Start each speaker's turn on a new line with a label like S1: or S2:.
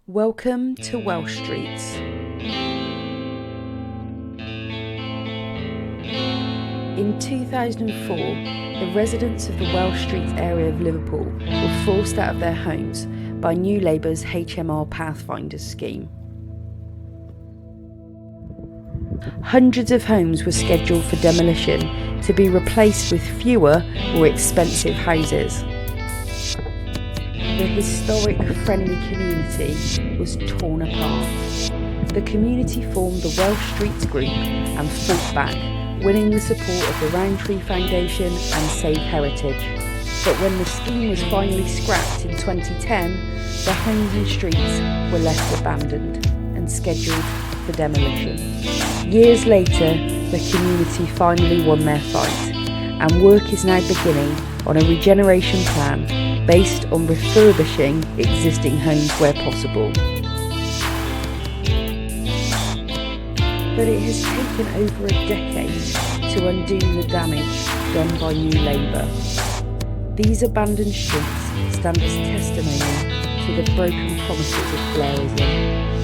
S1: Welcome to Welsh Streets. In 2004, the residents of the Welsh Streets area of Liverpool were forced out of their homes by New Labour's HMR Pathfinders scheme. Hundreds of homes were scheduled for demolition to be replaced with fewer, more expensive houses. The historic, friendly community was torn apart. The community formed the Welsh Streets Group and fought back, winning the support of the Roundtree Foundation and Save Heritage. But when the scheme was finally scrapped in 2010, the homes and streets were left abandoned and scheduled for demolition. Years later, the community finally won their fight, and work is now beginning on a regeneration plan based on refurbishing existing homes where possible. But it has taken over a decade to undo the damage done by New Labour. These abandoned streets stand as testimony to the broken promises of Blairism.